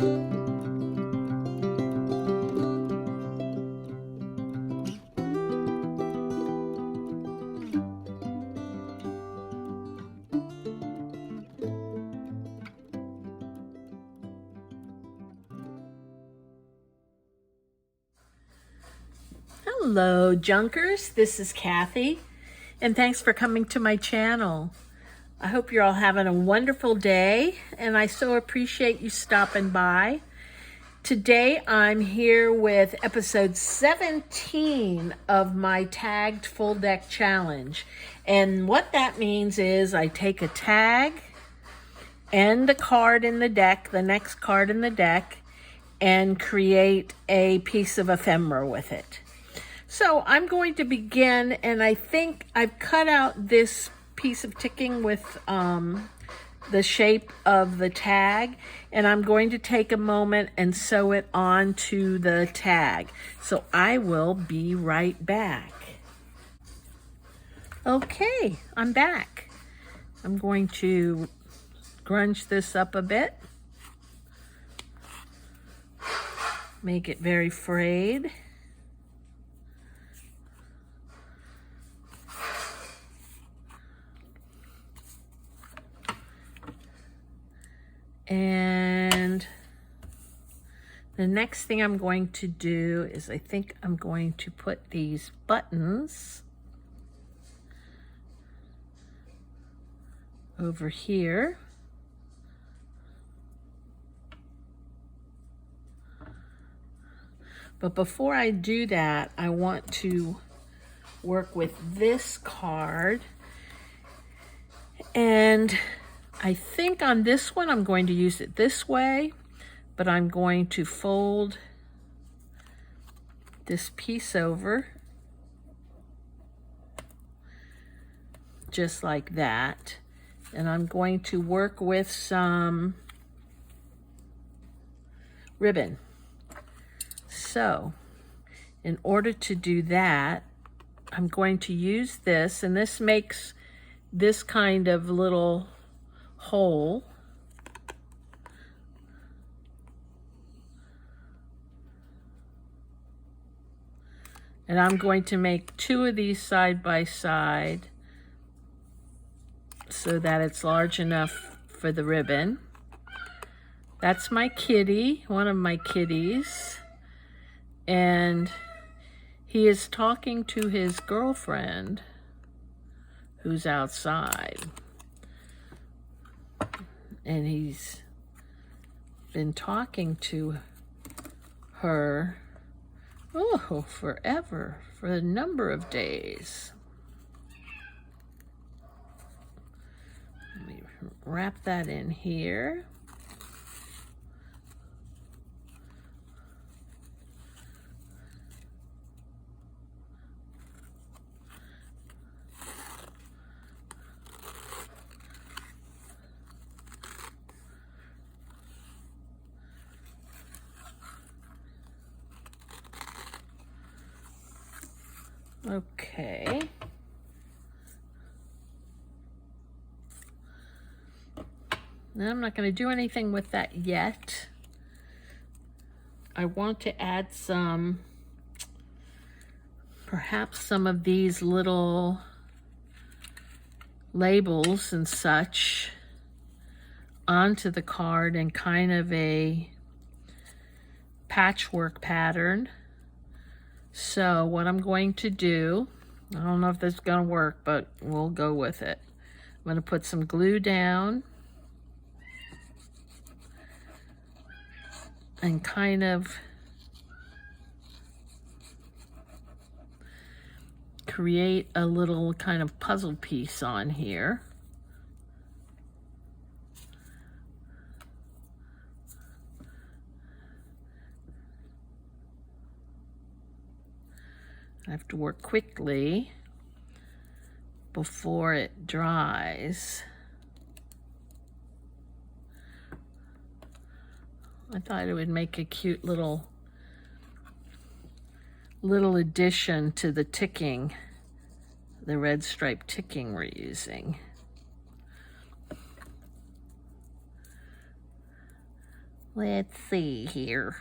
Hello, Junkers. This is Kathy, and thanks for coming to my channel. I hope you're all having a wonderful day, and I so appreciate you stopping by. Today, I'm here with episode 17 of my tagged full deck challenge. And what that means is I take a tag and a card in the deck, the next card in the deck, and create a piece of ephemera with it. So I'm going to begin, and I think I've cut out this piece of ticking with the shape of the tag, and I'm going to take a moment and sew it onto the tag. So I will be right back. Okay, I'm back. I'm going to grunge this up a bit. Make it very frayed. And the next thing I'm going to do is I think I'm going to put these buttons over here. But before I do that, I want to work with this card. And I think on this one, I'm going to use it this way, but I'm going to fold this piece over just like that. And I'm going to work with some ribbon. So in order to do that, I'm going to use this, and this makes this kind of little hole. And I'm going to make two of these side by side so that it's large enough for the ribbon. That's my kitty, one of my kitties. And he is talking to his girlfriend who's outside. And he's been talking to her, forever, for a number of days. Let me wrap that in here. Okay. Now I'm not going to do anything with that yet. I want to add perhaps some of these little labels and such onto the card in kind of a patchwork pattern. So what I'm going to do, I don't know if this is going to work, but we'll go with it. I'm going to put some glue down and kind of create a little kind of puzzle piece on here. I have to work quickly before it dries. I thought it would make a cute little addition to the ticking, the red stripe ticking we're using. Let's see here.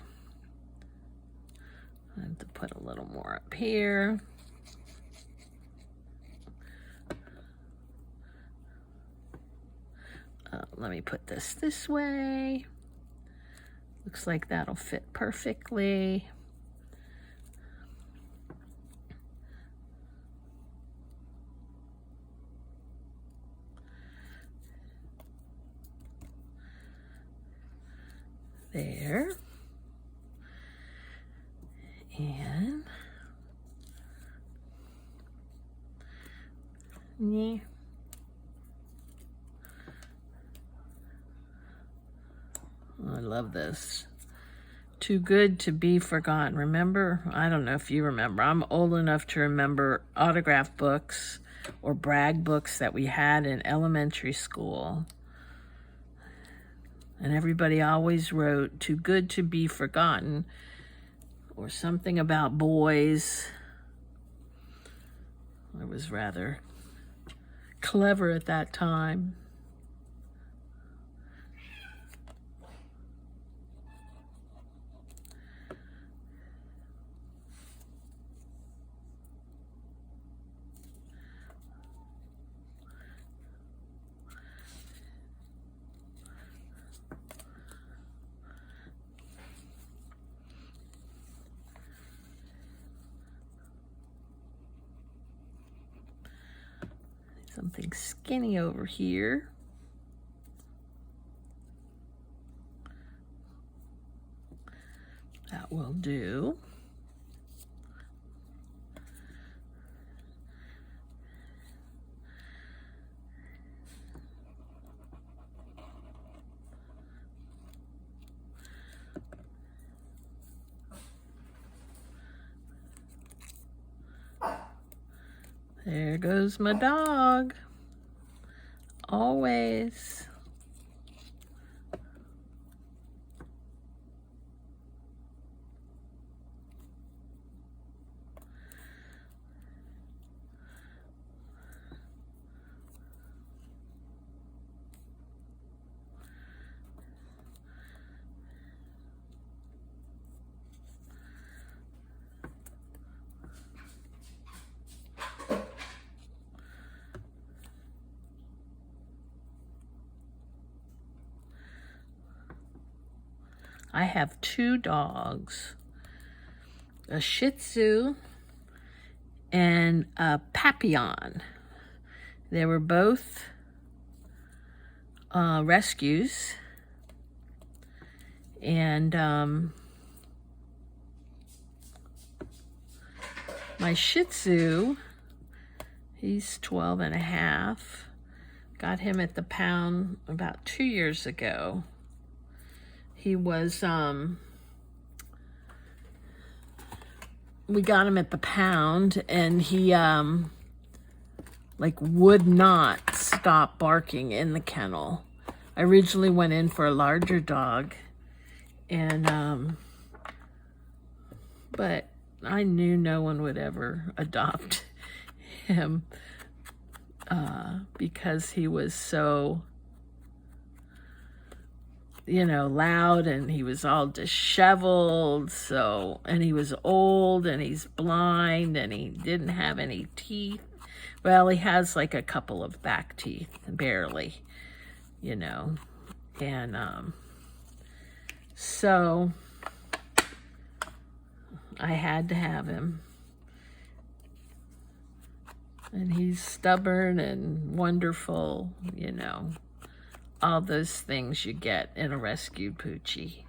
I have to put a little more up here. Let me put this way. Looks like that'll fit perfectly. There. And yeah. I love this. Too Good to Be Forgotten. Remember? I don't know if you remember. I'm old enough to remember autograph books or brag books that we had in elementary school. And everybody always wrote Too Good to Be Forgotten or something about boys. I was rather clever at that time. Something skinny over here. That will do. There goes my dog. Always. I have two dogs, a Shih Tzu and a Papillon. They were both rescues, and my Shih Tzu, he's 12 and a half. Got him at the pound about 2 years ago. He was, we got him at the pound, and he, like, would not stop barking in the kennel. I originally went in for a larger dog, and, but I knew no one would ever adopt him, because he was so, you know, loud, and he was all disheveled, and he was old, and he's blind, and he didn't have any teeth. Well, he has like a couple of back teeth, barely, you know, and so I had to have him. And he's stubborn and wonderful, you know. All those things you get in a rescued Poochie.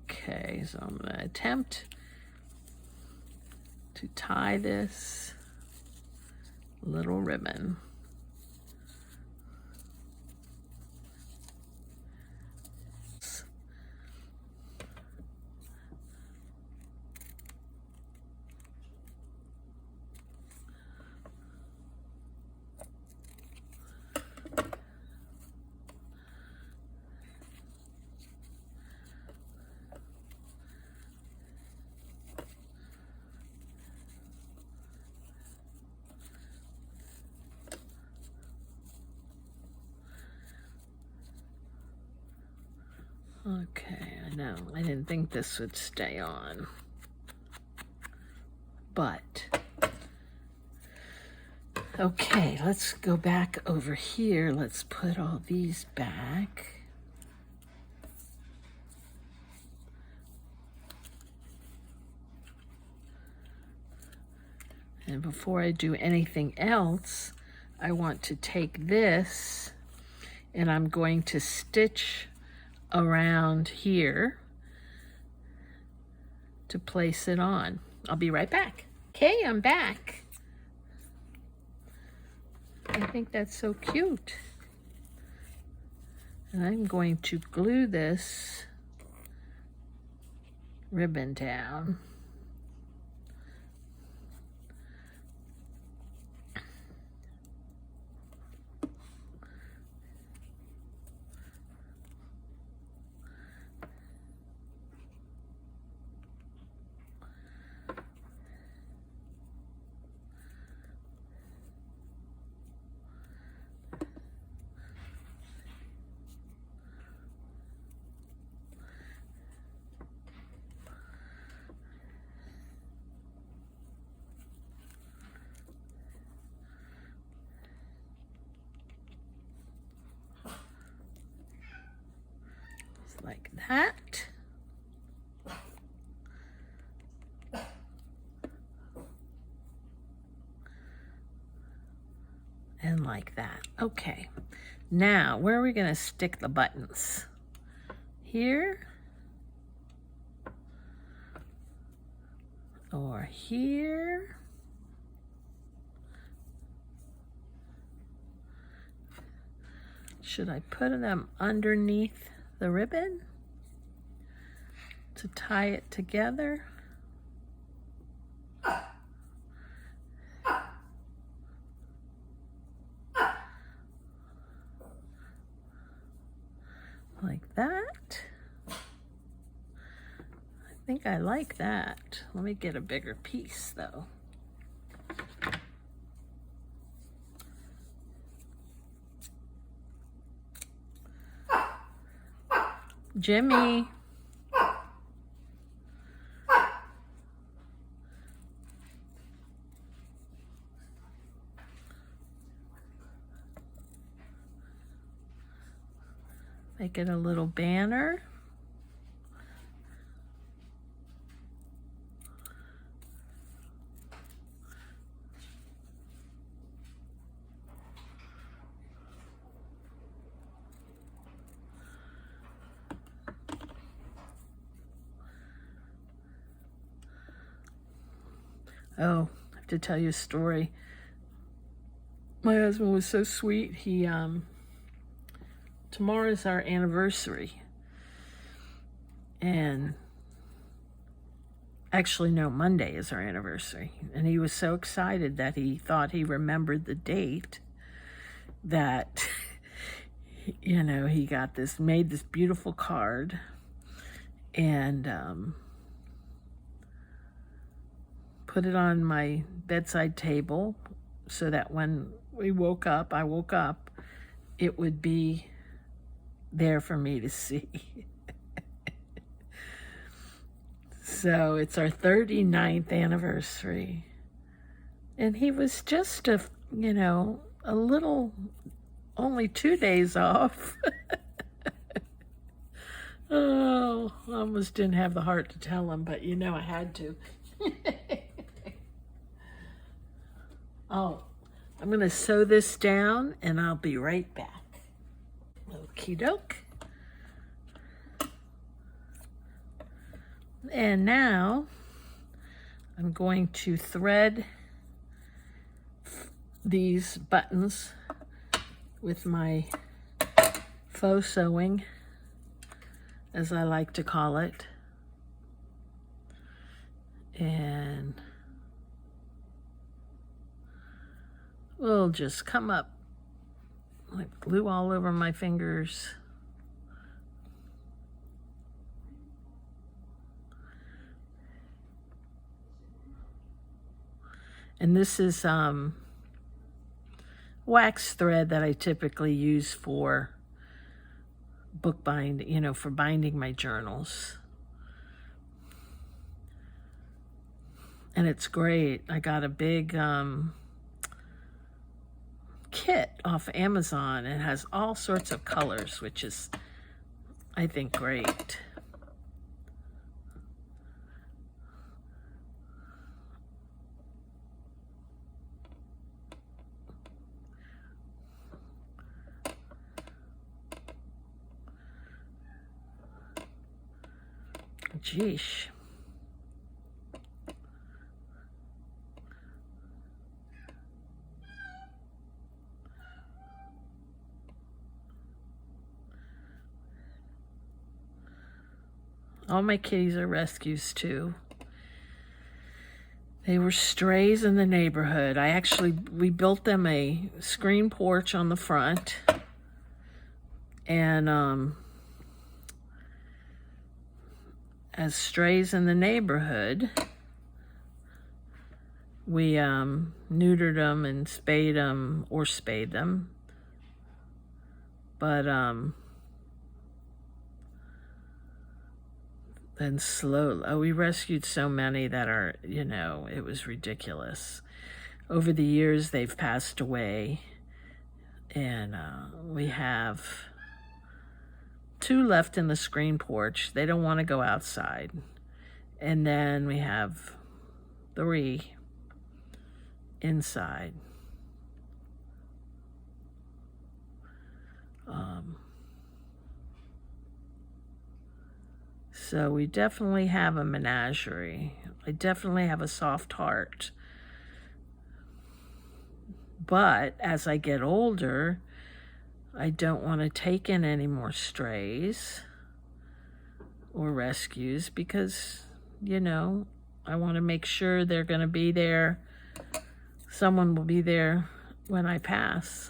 Okay, so I'm going to attempt to tie this little ribbon. Okay, I know. I didn't think this would stay on. But, okay, let's go back over here. Let's put all these back. And before I do anything else, I want to take this and I'm going to stitch around here to place it on. I'll be right back. Okay, I'm back. I think that's so cute. And I'm going to glue this ribbon down. Like that. And like that. Okay. Now, where are we going to stick the buttons? Here? Or here? Should I put them underneath the ribbon to tie it together? Like that. I think I like that. Let me get a bigger piece though. Jimmy. Make it a little banner. Oh, I have to tell you a story. My husband was so sweet. He, tomorrow's our anniversary. And actually, no, Monday is our anniversary. And he was so excited that he thought he remembered the date that, you know, he got this, made this beautiful card. And, put it on my bedside table so that when I woke up, it would be there for me to see. So it's our 39th anniversary. And he was just a little, only 2 days off. Oh, I almost didn't have the heart to tell him, but I had to. Oh, I'm going to sew this down and I'll be right back. Okie doke. And now I'm going to thread these buttons with my faux sewing, as I like to call it. And we'll just come up like glue all over my fingers. And this is wax thread that I typically use for bookbind, you know, for binding my journals. And it's great. I got a big kit off Amazon. It has all sorts of colors, which is, I think, great. Geesh. All my kitties are rescues too. They were strays in the neighborhood. We built them a screen porch on the front. And as strays in the neighborhood, we neutered them and spayed them, or spayed them. But then slowly, we rescued so many that are, you know, it was ridiculous. Over the years, they've passed away, and we have 2 left in the screen porch. They don't want to go outside. And then we have 3 inside. So we definitely have a menagerie. I definitely have a soft heart. But as I get older, I don't want to take in any more strays or rescues because, you know, I want to make sure they're going to be there. Someone will be there when I pass.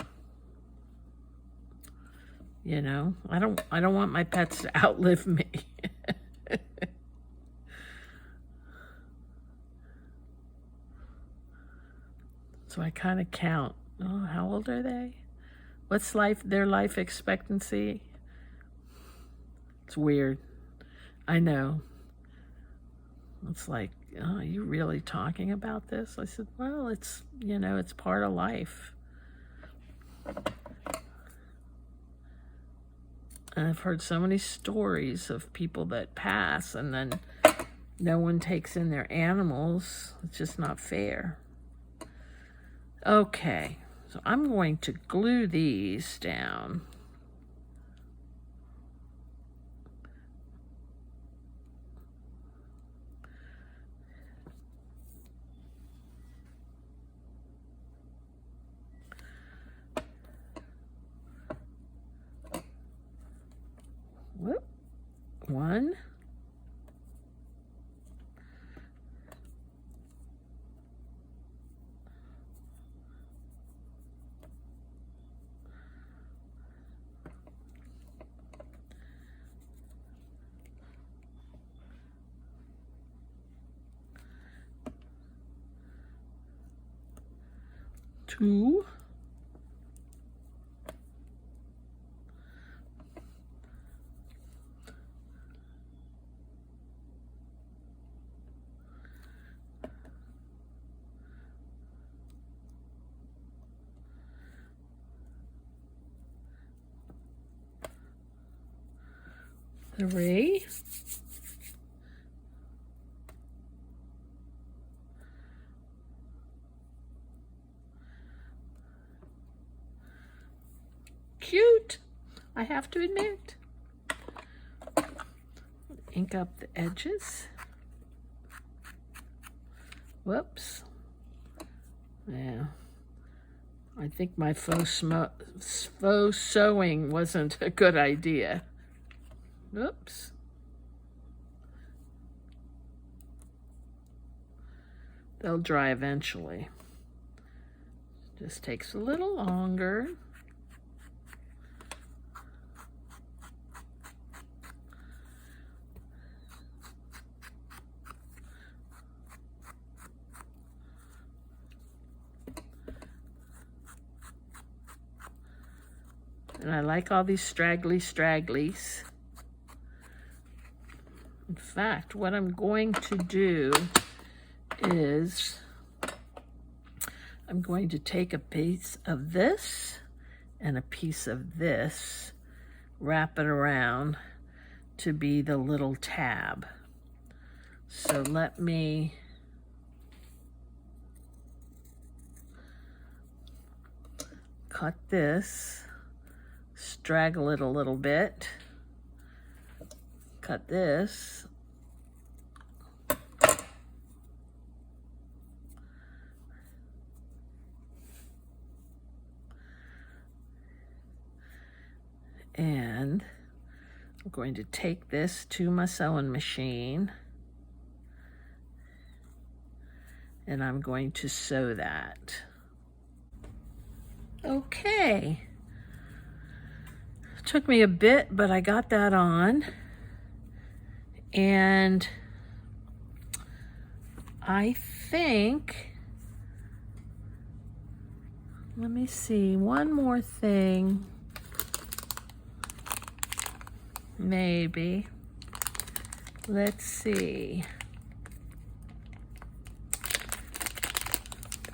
You know, I don't want my pets to outlive me. So I kind of count. Oh, how old are they? What's their life expectancy? It's weird. I know. It's like, oh, are you really talking about this? I said, well, it's, you know, it's part of life. And I've heard so many stories of people that pass and then no one takes in their animals. It's just not fair. Okay, so I'm going to glue these down. Whoop. 1. 2. 3. 'Cute, I have to admit. Ink up the edges. Whoops. Yeah. I think my faux sewing wasn't a good idea. Oops. They'll dry eventually. Just takes a little longer. And I like all these stragglies. In fact, what I'm going to do is I'm going to take a piece of this and a piece of this, wrap it around to be the little tab. So let me cut this, straggle it a little bit, cut this, and I'm going to take this to my sewing machine and I'm going to sew that. Okay. Took me a bit, but I got that on. And I think, let me see, one more thing. Maybe. Let's see.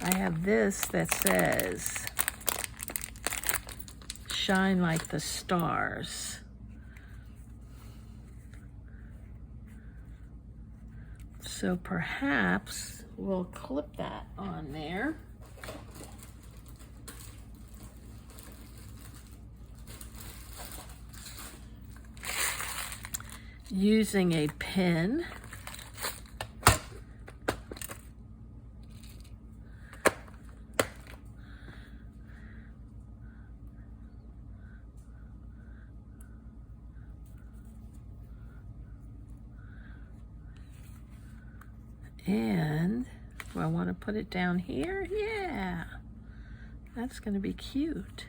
I have this that says, shine like the stars. So perhaps we'll clip that on there. Using a pin. And do I want to put it down here? Yeah, that's going to be cute.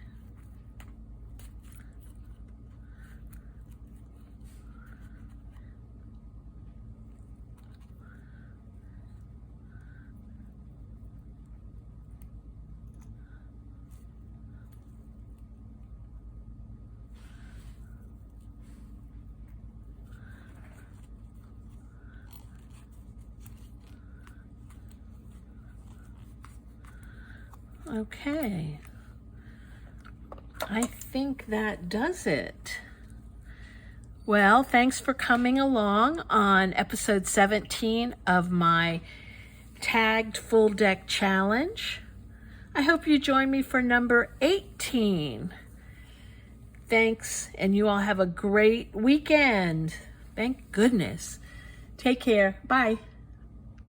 Okay, I think that does it. Well, thanks for coming along on episode 17 of my Tagged Full Deck Challenge. I hope you join me for number 18. Thanks, and you all have a great weekend. Thank goodness. Take care. Bye.